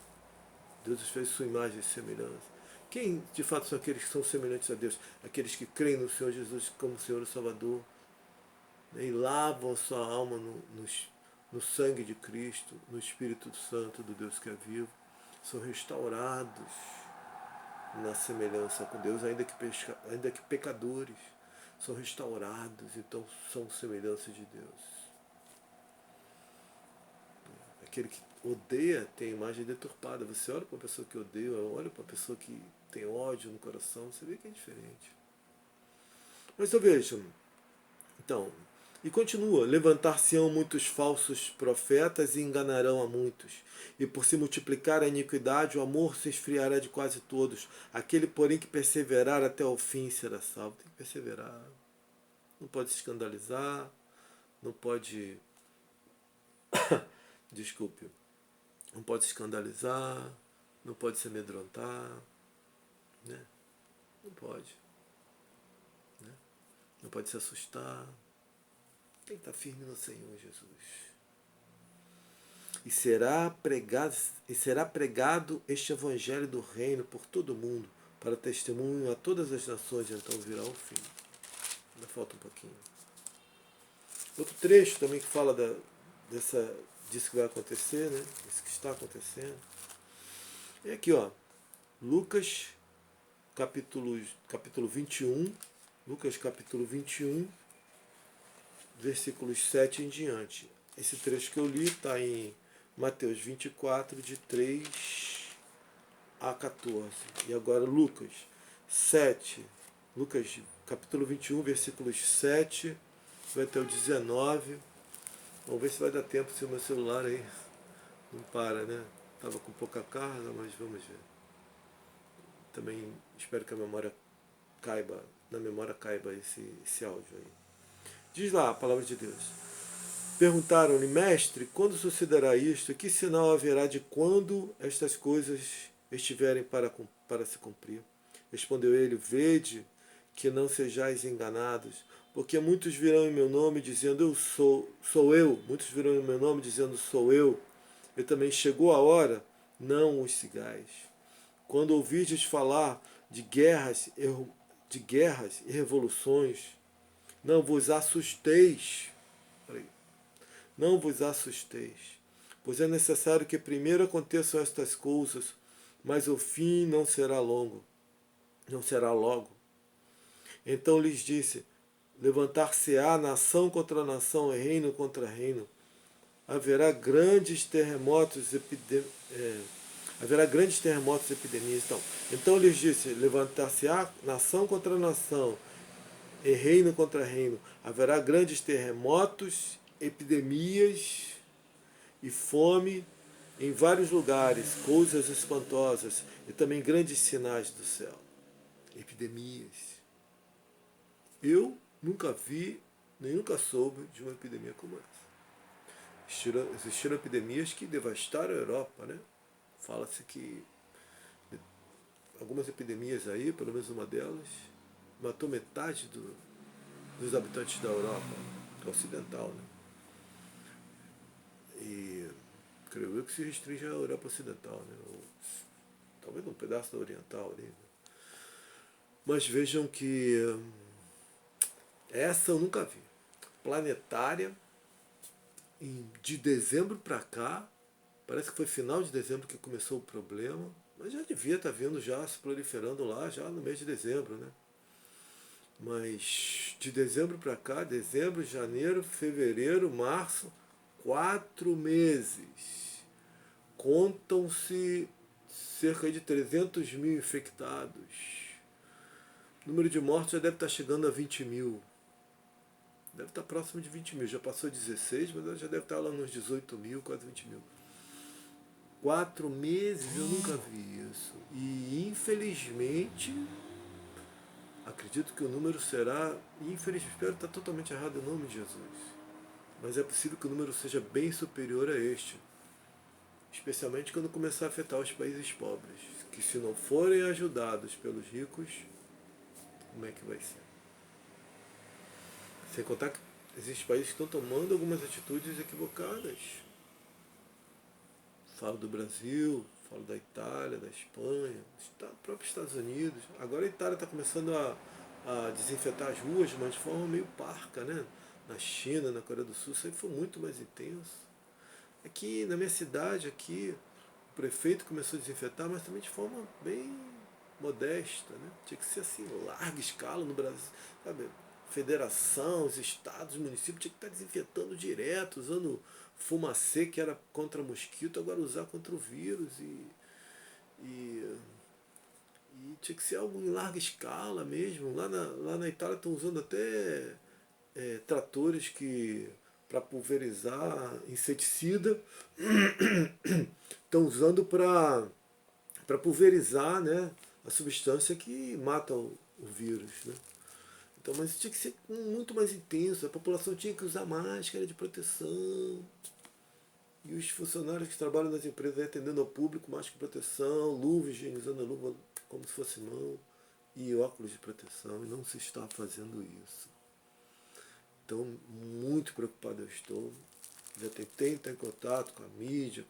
Deus os fez sua imagem e semelhança. Quem de fato são aqueles que são semelhantes a Deus? Aqueles que creem no Senhor Jesus como Senhor e Salvador, né, e lavam a sua alma no sangue de Cristo, no Espírito Santo do Deus que é vivo. São restaurados na semelhança com Deus, ainda que pecadores. São restaurados, então são semelhança de Deus. Aquele que odeia tem a imagem deturpada. Você olha para uma pessoa que odeia, olha para uma pessoa que tem ódio no coração, você vê que é diferente. Mas eu vejo, então, e continua: levantar-se-ão muitos falsos profetas e enganarão a muitos. E por se multiplicar a iniquidade, o amor se esfriará de quase todos. Aquele, porém, que perseverar até o fim será salvo. Tem que perseverar. Não pode se escandalizar, não pode. Desculpe. Não pode se escandalizar, não pode se amedrontar, né? Não pode. Né? Não pode se assustar. Tem que estar firme no Senhor Jesus. E será pregado este evangelho do reino por todo o mundo, para testemunho a todas as nações, então virá o fim. Ainda falta um pouquinho. Outro trecho também que fala disso que vai acontecer, né? Isso que está acontecendo. É aqui, ó. Lucas capítulo 21. Lucas capítulo 21, versículos 7 em diante. Esse trecho que eu li está em Mateus 24, de 3 a 14. E agora Lucas 7, Lucas capítulo 21, versículos 7 vai até o 19. Vamos ver se vai dar tempo, se o meu celular aí não para, né? Estava com pouca carga, mas vamos ver. Também espero que na memória caiba esse áudio aí. Diz lá a palavra de Deus. Perguntaram-lhe: mestre, quando sucederá isto? Que sinal haverá de quando estas coisas estiverem para se cumprir? Respondeu ele: vede que não sejais enganados, porque muitos virão em meu nome dizendo eu sou eu. Muitos virão em meu nome dizendo sou eu. E também chegou a hora, não os sigais. Quando ouvirdes falar de guerras e revoluções, não vos assusteis. Não vos assusteis, pois é necessário que primeiro aconteçam estas coisas, mas o fim não será logo. Então lhes disse: levantar-se-á nação contra nação, e reino contra reino. Haverá grandes terremotos, e epidemias. Então lhes disse: levantar-se-á nação contra nação, e reino contra reino. Haverá grandes terremotos, epidemias e fome em vários lugares, coisas espantosas e também grandes sinais do céu. Epidemias. Eu nunca vi, nem nunca soube de uma epidemia como essa. Existiram epidemias que devastaram a Europa, né? Fala-se que algumas epidemias aí, pelo menos uma delas, matou metade dos habitantes da Europa ocidental, né? E creio eu que se restringe à Europa Ocidental, né? Ou, talvez um pedaço da Oriental ali. Né? Mas vejam que essa eu nunca vi. Planetária, de dezembro para cá, parece que foi final de dezembro que começou o problema, mas já devia estar vindo já se proliferando lá, já no mês de dezembro, né? Mas de dezembro para cá, dezembro, janeiro, fevereiro, março, 4 meses. Contam-se cerca de 300 mil infectados. O número de mortos já deve estar chegando a 20 mil. Deve estar próximo de 20 mil. Já passou 16, mas já deve estar lá nos 18 mil, quase 20 mil. 4 meses eu nunca vi isso. E infelizmente, acredito que o número será, infelizmente, espero estar totalmente errado em nome de Jesus. Mas é possível que o número seja bem superior a este. Especialmente quando começar a afetar os países pobres, que se não forem ajudados pelos ricos, como é que vai ser? Sem contar que existem países que estão tomando algumas atitudes equivocadas. Falo do Brasil, Falo da Itália, da Espanha, próprios Estados Unidos. Agora a Itália está começando a desinfetar as ruas, mas de forma meio parca, né? Na China, na Coreia do Sul, isso aí foi muito mais intenso. Aqui na minha cidade, aqui, o prefeito começou a desinfetar, mas também de forma bem modesta, né? Tinha que ser assim, larga escala no Brasil, sabe? Federação, os estados, os municípios tinha que estar desinfetando direto, usando fumacê que era contra mosquito, agora usar contra o vírus e, e tinha que ser algo em larga escala mesmo. Lá na Itália estão usando até tratores que para pulverizar inseticida, estão usando para pulverizar, né, a substância que mata o vírus. Né? Então, mas tinha que ser muito mais intenso, a população tinha que usar máscara de proteção. E os funcionários que trabalham nas empresas atendendo ao público, máscara de proteção, luva, higienizando a luva como se fosse mão, e óculos de proteção, e não se está fazendo isso. Então, muito preocupado eu estou. Já tentei entrar em contato com a mídia,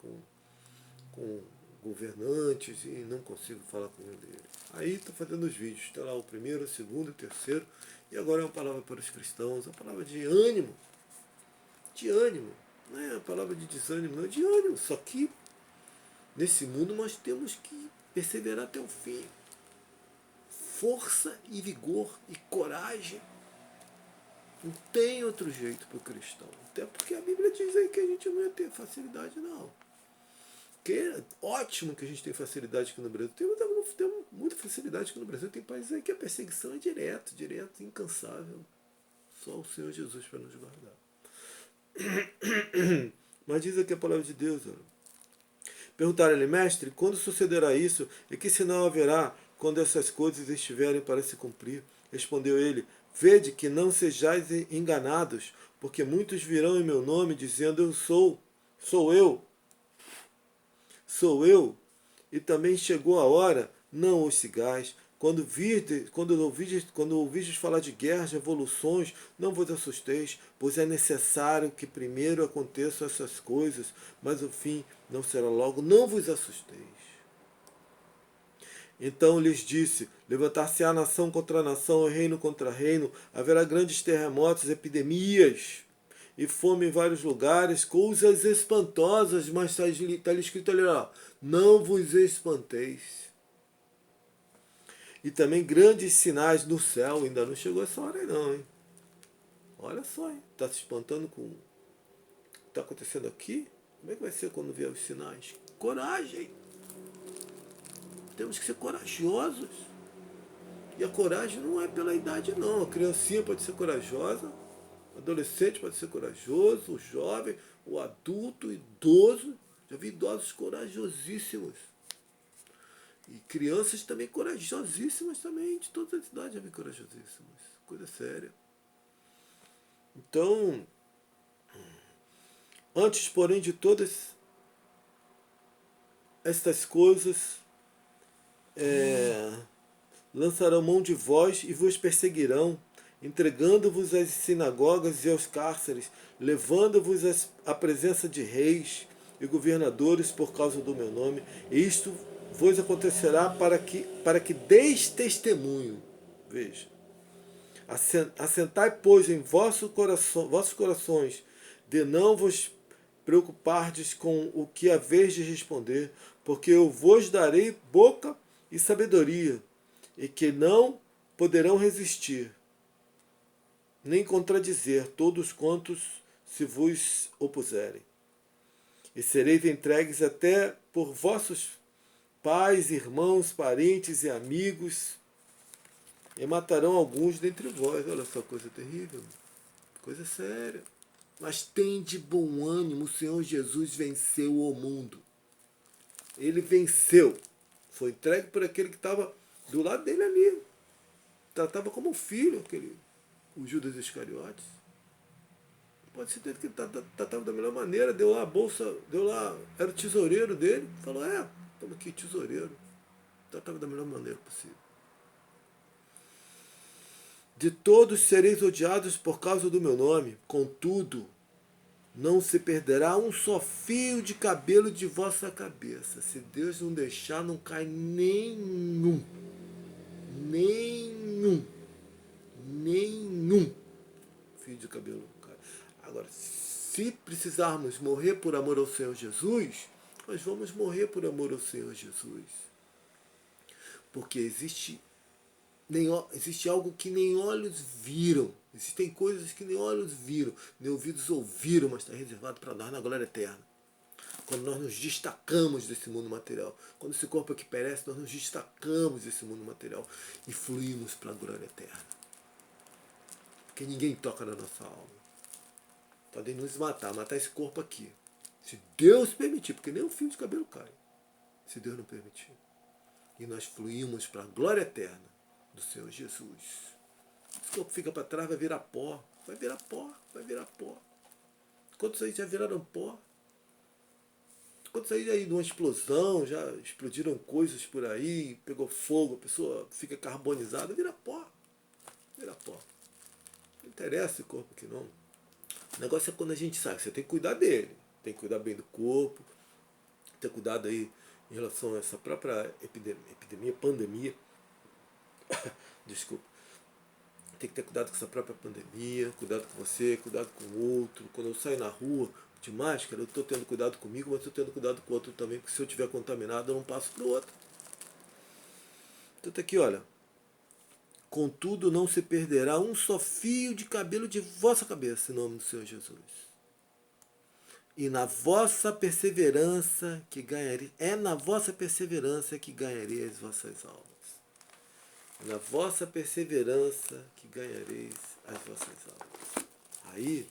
com governantes, e não consigo falar com nenhum deles. Aí estou fazendo os vídeos, está lá o primeiro, o segundo, o terceiro, e agora é uma palavra para os cristãos, uma palavra de ânimo. De ânimo. Não é a palavra de desânimo, não, é de ânimo. Só que nesse mundo nós temos que perseverar até o fim. Força e vigor e coragem. Não tem outro jeito para o cristão. Até porque a Bíblia diz aí que a gente não ia ter facilidade, não. Que é ótimo que a gente tem facilidade aqui no Brasil. Temos muita facilidade aqui no Brasil. Tem países aí que a perseguição é direto, incansável. Só o Senhor Jesus para nos guardar. Mas diz aqui a palavra de Deus. Perguntaram-lhe, mestre, quando sucederá isso e que sinal haverá quando essas coisas estiverem para se cumprir? Respondeu ele, vede que não sejais enganados, porque muitos virão em meu nome dizendo sou eu, e também chegou a hora, não os sigais. Quando ouvistes falar de guerras, revoluções, não vos assusteis, pois é necessário que primeiro aconteçam essas coisas, mas o fim não será logo. Não vos assusteis. Então lhes disse, levantar-se-á nação contra nação, reino contra reino, haverá grandes terremotos, epidemias e fome em vários lugares, coisas espantosas, mas está ali escrito ali, ó, não vos espanteis. E também grandes sinais no céu. Ainda não chegou essa hora aí não, hein? Olha só, hein? Está se espantando com o que está acontecendo aqui? Como é que vai ser quando vier os sinais? Coragem! Temos que ser corajosos. E a coragem não é pela idade não. A criancinha pode ser corajosa, o adolescente pode ser corajoso, o jovem, o adulto, o idoso. Já vi idosos corajosíssimos. E crianças também corajosíssimas também, de todas as idades já vi corajosíssimas. Coisa séria. Então, antes, porém, de todas estas coisas, lançarão mão de vós e vos perseguirão, entregando-vos às sinagogas e aos cárceres, levando-vos à presença de reis e governadores por causa do meu nome. E isto vos acontecerá para que deis testemunho. Veja. Assentai, pois, em vossos corações, de não vos preocupardes com o que haveis de responder, porque eu vos darei boca e sabedoria, e que não poderão resistir, nem contradizer todos quantos se vos opuserem. E sereis entregues até por vossos pais, irmãos, parentes e amigos, e matarão alguns dentre vós. Olha só, coisa terrível, coisa séria. Mas tem de bom ânimo, o Senhor Jesus venceu o mundo. Ele venceu. Foi entregue por aquele que estava do lado dele ali. Tratava como um filho, o Judas Iscariotes. Pode ser que ele tratava da melhor maneira, deu lá a bolsa, era o tesoureiro dele. Falou, toma aqui, tesoureiro. Tratava da melhor maneira possível. De todos sereis odiados por causa do meu nome. Contudo, não se perderá um só fio de cabelo de vossa cabeça. Se Deus não deixar, não cai nenhum. Nenhum. Nenhum fio de cabelo. Agora, se precisarmos morrer por amor ao Senhor Jesus, nós vamos morrer por amor ao Senhor Jesus. Porque existe algo que nem olhos viram. Existem coisas que nem olhos viram, nem ouvidos ouviram, mas está reservado para nós na glória eterna. Quando nós nos destacamos desse mundo material. Quando esse corpo aqui perece, nós nos destacamos desse mundo material e fluímos para a glória eterna. Porque ninguém toca na nossa alma. Podem nos matar esse corpo aqui. Se Deus permitir, porque nem um fio de cabelo cai. Se Deus não permitir. E nós fluímos para a glória eterna do Senhor Jesus. Esse corpo fica para trás, vai virar pó. Vai virar pó, vai virar pó. Quantos aí já viraram pó? Quantos aí numa explosão, já explodiram coisas por aí, pegou fogo, a pessoa fica carbonizada, vira pó. Vira pó. Não interessa esse corpo aqui não. O negócio é quando a gente sai, você tem que cuidar dele. Tem que cuidar bem do corpo. Ter cuidado aí em relação a essa própria pandemia. Desculpa. Tem que ter cuidado com essa própria pandemia, cuidado com você, cuidado com o outro. Quando eu saio na rua de máscara, eu estou tendo cuidado comigo, mas estou tendo cuidado com o outro também, porque se eu estiver contaminado, eu não passo para o outro. Então tá aqui, olha. Contudo, não se perderá um só fio de cabelo de vossa cabeça, em nome do Senhor Jesus. E na vossa perseverança que ganhareis, é na vossa perseverança que ganhareis as vossas almas. Na vossa perseverança que ganhareis as vossas almas. Aí,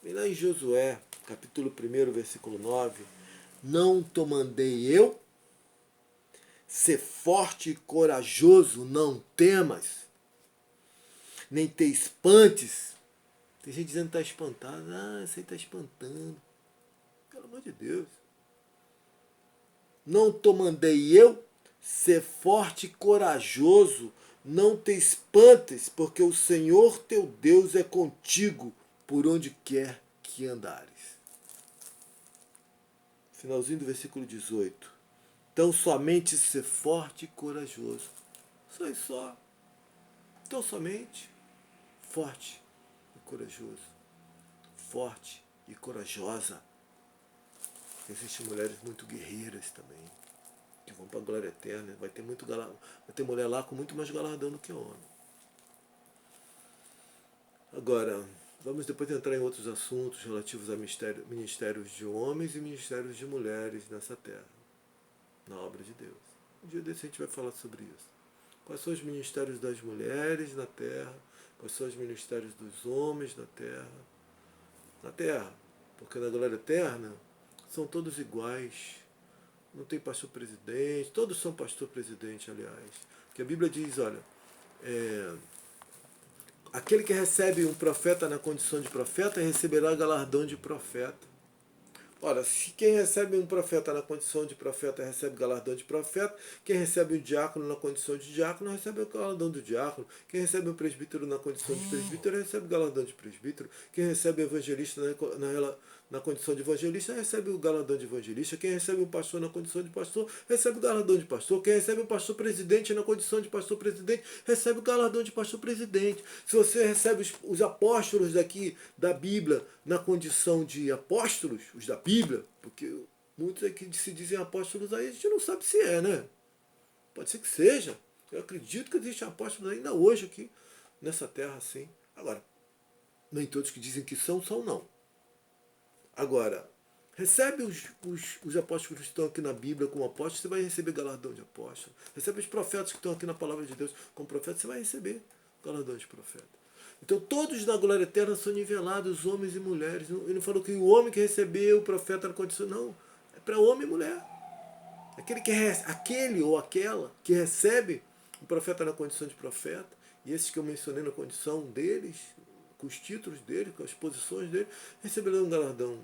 vem lá em Josué, capítulo 1, versículo 9. Não te mandei eu? Ser forte e corajoso, não temas, nem te espantes. Tem gente dizendo que está espantado. Isso aí está espantando. Pelo amor de Deus. Não te mandei eu? Ser forte e corajoso, não te espantes, porque o Senhor teu Deus é contigo por onde quer que andares. Finalzinho do versículo 18. Então somente ser forte e corajoso. Só isso só. Então somente forte e corajoso. Forte e corajosa. Existem mulheres muito guerreiras também, que vão para a glória eterna. Vai ter mulher lá com muito mais galardão do que homem. Agora, vamos depois entrar em outros assuntos relativos a ministérios de homens e ministérios de mulheres nessa terra, na obra de Deus. Um dia desse a gente vai falar sobre isso. Quais são os ministérios das mulheres na terra? Quais são os ministérios dos homens na terra? Na terra, porque na glória eterna são todos iguais. Não tem pastor presidente, todos são pastor presidente, aliás. Porque a Bíblia diz, olha, aquele que recebe um profeta na condição de profeta receberá galardão de profeta. Ora, se quem recebe um profeta na condição de profeta recebe galardão de profeta, quem recebe um diácono na condição de diácono recebe o galardão do diácono, quem recebe um presbítero na condição de presbítero recebe o galardão de presbítero, quem recebe um evangelista na condição de evangelista recebe o galardão de evangelista, quem recebe um pastor na condição de pastor recebe o galardão de pastor, quem recebe um pastor presidente na condição de pastor presidente recebe o galardão de pastor presidente. Se você recebe os apóstolos daqui da Bíblia na condição de apóstolos, os da Bíblia, porque muitos aqui se dizem apóstolos aí, a gente não sabe se é, né? Pode ser que seja. Eu acredito que existem apóstolos ainda hoje aqui, nessa terra, assim. Agora, nem todos que dizem que são não. Agora, recebe os apóstolos que estão aqui na Bíblia como apóstolos, você vai receber galardão de apóstolo. Recebe os profetas que estão aqui na palavra de Deus como profetas, você vai receber galardão de profeta. Então todos na glória eterna são nivelados, homens e mulheres. Ele não falou que o homem que recebeu o profeta na condição, não. É para homem e mulher. Aquele ou aquela que recebe o profeta na condição de profeta, e esses que eu mencionei na condição deles, com os títulos deles, com as posições deles, receberão um galardão.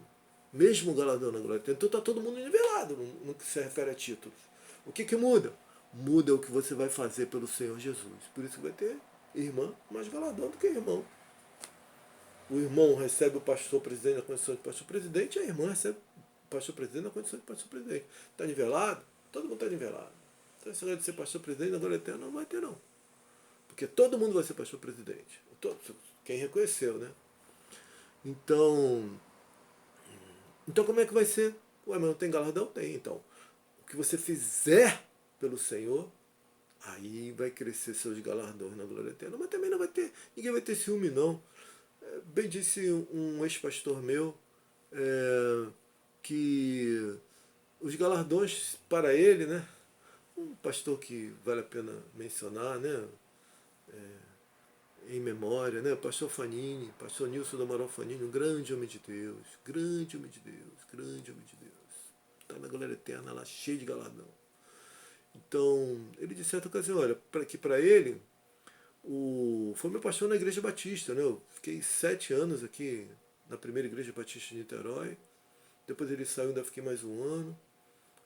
Mesmo galardão na glória eterna. Então está todo mundo nivelado no que se refere a títulos. O que muda? Muda o que você vai fazer pelo Senhor Jesus. Por isso que vai ter irmã mais galardão do que irmão. o irmão recebe o pastor presidente na condição de pastor presidente, e a irmã recebe o pastor presidente na condição de pastor presidente. Está nivelado? Todo mundo está nivelado. Então, esse negócio de ser pastor presidente na glória eterna não vai ter, não. Porque todo mundo vai ser pastor presidente. Quem reconheceu, né? Então como é que vai ser? Ué, mas não tem galardão? Tem. Então, o que você fizer pelo Senhor, aí vai crescer seus galardões na glória eterna. Mas também não vai ter, ninguém vai ter ciúme, não. Bem disse um ex-pastor meu, que os galardões para ele, né? Um pastor que vale a pena mencionar, né? Em memória, né? Pastor Fanini, pastor Nilson do Amaral Fanini, um grande homem de Deus, grande homem de Deus, grande homem de Deus. Está na glória eterna lá, cheio de galardão. Então, ele de certa ocasião, olha, para ele, foi meu pastor na Igreja Batista, né? Eu fiquei 7 anos aqui na primeira Igreja Batista de Niterói. Depois ele saiu, ainda fiquei mais um ano.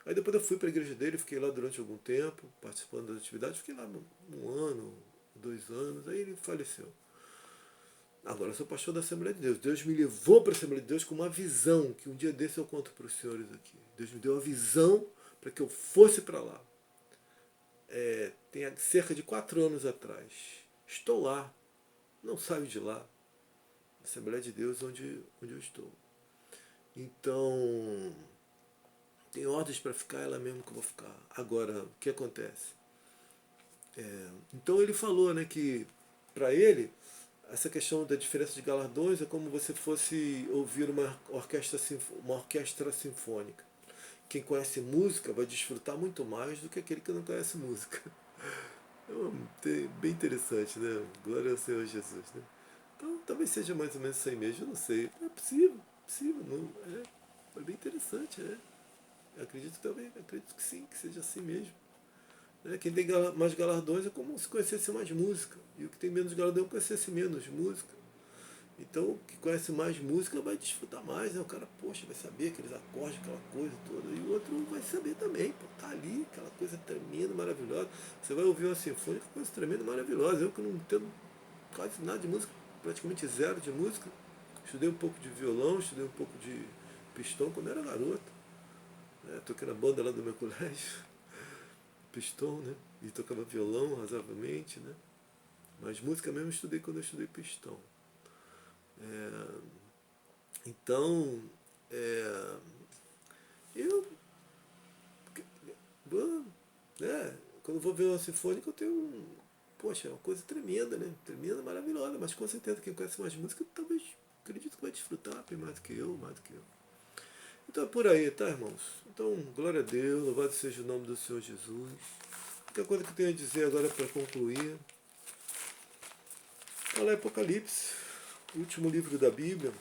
Aí depois eu fui para a igreja dele, fiquei lá durante algum tempo, participando das atividades, fiquei lá 1 ano, 2 anos, aí ele faleceu. Agora eu sou pastor da Assembleia de Deus. Deus me levou para a Assembleia de Deus com uma visão, que um dia desse eu conto para os senhores aqui. Deus me deu a visão para que eu fosse para lá. Tem cerca de 4 anos atrás. Estou lá, não saio de lá. Assembleia de Deus onde eu estou. Então, tem ordens para ficar, ela mesmo que eu vou ficar. Agora, o que acontece? Então ele falou, né, que para ele essa questão da diferença de galardões é como você fosse ouvir uma orquestra sinfônica. Quem conhece música vai desfrutar muito mais do que aquele que não conhece música. Bem interessante, né? Glória ao Senhor Jesus, né? Então talvez seja mais ou menos isso aí mesmo, eu não sei. É possível, não, é bem interessante, acredito que sim, que seja assim mesmo. Quem tem mais galardões é como se conhecesse mais música. E o que tem menos galardão é conhecesse menos música. Então, o que conhece mais música vai desfrutar mais. Né? O cara, poxa, vai saber aqueles acordes, aquela coisa toda. E o outro vai saber também. Pô, tá ali, aquela coisa tremenda, maravilhosa. Você vai ouvir uma sinfônica, coisa tremenda, maravilhosa. Eu que não entendo quase nada de música, praticamente zero de música. Estudei um pouco de violão, estudei um pouco de pistão quando era garoto. Toquei na banda lá do meu colégio. Pistão, né? E tocava violão razoavelmente, né? Mas música mesmo eu estudei quando eu estudei pistão. Então, eu quando vou ver uma sinfônica eu tenho poxa, é uma coisa tremenda, né? Tremenda, maravilhosa, mas com certeza quem conhece mais música talvez acredito que vai desfrutar bem mais do que eu, Então é por aí, tá, irmãos? Então, glória a Deus, louvado seja o nome do Senhor Jesus. A única coisa que eu tenho a dizer agora para concluir, olha Apocalipse, o último livro da Bíblia.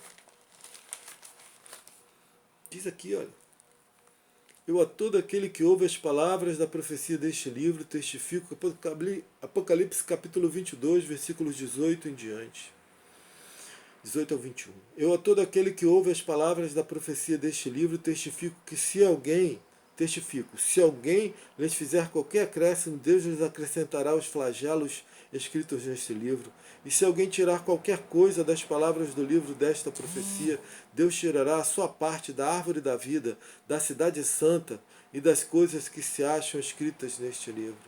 Diz aqui, olha: eu a todo aquele que ouve as palavras da profecia deste livro testifico, Apocalipse capítulo 22, versículos 18 em diante. 18 ao 21. Eu a todo aquele que ouve as palavras da profecia deste livro testifico, se alguém lhes fizer qualquer acréscimo, Deus lhes acrescentará os flagelos escritos neste livro. E se alguém tirar qualquer coisa das palavras do livro desta profecia, Deus tirará a sua parte da árvore da vida, da cidade santa e das coisas que se acham escritas neste livro.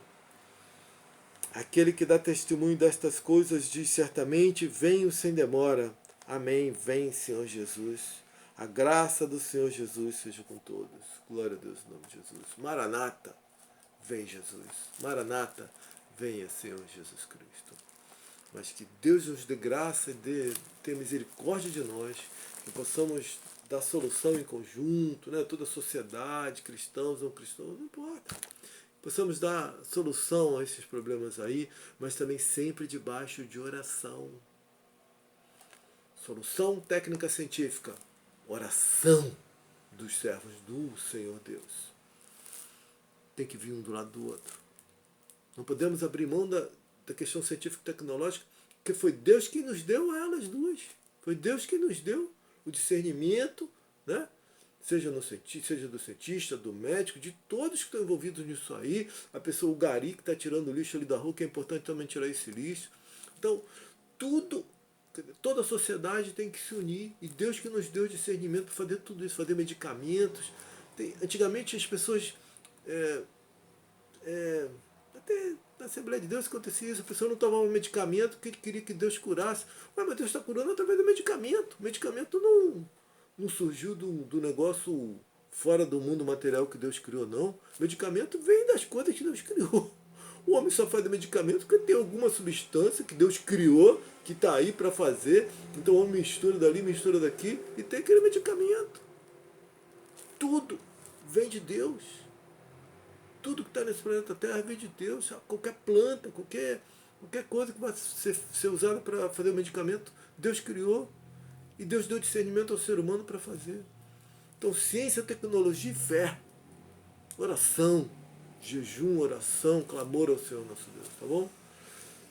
Aquele que dá testemunho destas coisas diz certamente: venho sem demora. Amém. Vem, Senhor Jesus. A graça do Senhor Jesus seja com todos. Glória a Deus em nome de Jesus. Maranata, vem Jesus. Maranata, venha, Senhor Jesus Cristo. Mas que Deus nos dê graça e tenha misericórdia de nós, que possamos dar solução em conjunto, né? Toda a sociedade, cristãos, não cristãos, não importa. Possamos dar solução a esses problemas aí, mas também sempre debaixo de oração. Solução técnica científica, oração dos servos do Senhor Deus. Tem que vir um do lado do outro. Não podemos abrir mão da questão científica e tecnológica, porque foi Deus que nos deu elas duas. Foi Deus que nos deu o discernimento, né? Seja do cientista, do médico, de todos que estão envolvidos nisso aí. A pessoa, o gari que está tirando o lixo ali da rua, que é importante também tirar esse lixo. Então, tudo Toda a sociedade tem que se unir. E Deus que nos deu discernimento para fazer tudo isso, fazer medicamentos. Antigamente as pessoas, até na Assembleia de Deus acontecia isso, a pessoa não tomava um medicamento que queria que Deus curasse. Mas Deus está curando através do medicamento. O medicamento não surgiu do negócio fora do mundo material que Deus criou, não. O medicamento vem das coisas que Deus criou. O homem só faz medicamento porque tem alguma substância que Deus criou, que está aí para fazer. Então o homem mistura dali, mistura daqui e tem aquele medicamento. Tudo vem de Deus. Tudo que está nesse planeta Terra vem de Deus. Qualquer planta, qualquer coisa que vai ser usada para fazer o medicamento, Deus criou. E Deus deu discernimento ao ser humano para fazer. Então ciência, tecnologia e fé. Oração. Jejum, oração, clamor ao Senhor nosso Deus, tá bom?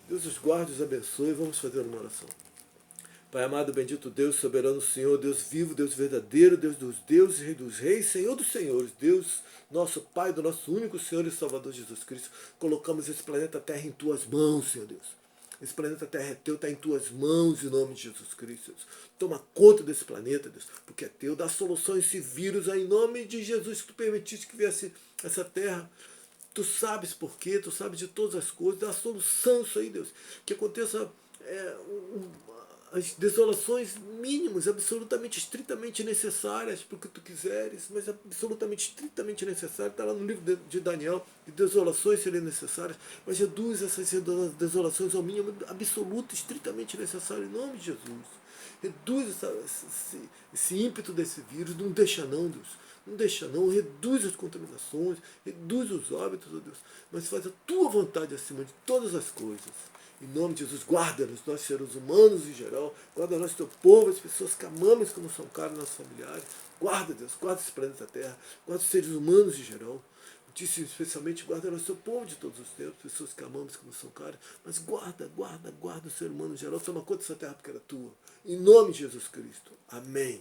Deus os guarde, os abençoe. Vamos fazer uma oração. Pai amado, bendito Deus, soberano Senhor, Deus vivo, Deus verdadeiro, Deus dos deuses, Rei dos reis, Senhor dos senhores, Deus, nosso Pai, do nosso único Senhor e Salvador Jesus Cristo, colocamos esse planeta Terra em Tuas mãos, Senhor Deus. Esse planeta Terra é Teu, está em Tuas mãos, em nome de Jesus Cristo, Deus. Toma conta desse planeta, Deus, porque é Teu. Dá solução a esse vírus, aí, em nome de Jesus, que Tu permitiste que viesse essa terra. Tu sabes por quê, Tu sabes de todas as coisas, dá a solução isso aí, Deus. Que aconteça as desolações mínimas, absolutamente, estritamente necessárias, porque Tu quiseres, mas absolutamente, estritamente necessárias. Está lá no livro de Daniel, de desolações seriam necessárias, mas reduz essas desolações ao mínimo absoluto, estritamente necessário, em nome de Jesus. Reduz esse ímpeto desse vírus, não deixa não, Deus. Não deixa não, reduz as contaminações, reduz os óbitos, ó Deus, mas faz a Tua vontade acima de todas as coisas. Em nome de Jesus, guarda-nos, nós seres humanos em geral, guarda-nos, Teu povo, as pessoas que amamos como são caros, nossos familiares. Guarda, Deus, guarda esse planeta Terra, guarda os seres humanos em geral. Muitíssimo especialmente guarda-nos, Teu povo de todos os tempos, pessoas que amamos como são caras, mas guarda o ser humano em geral, toma conta dessa terra porque era Tua. Em nome de Jesus Cristo. Amém.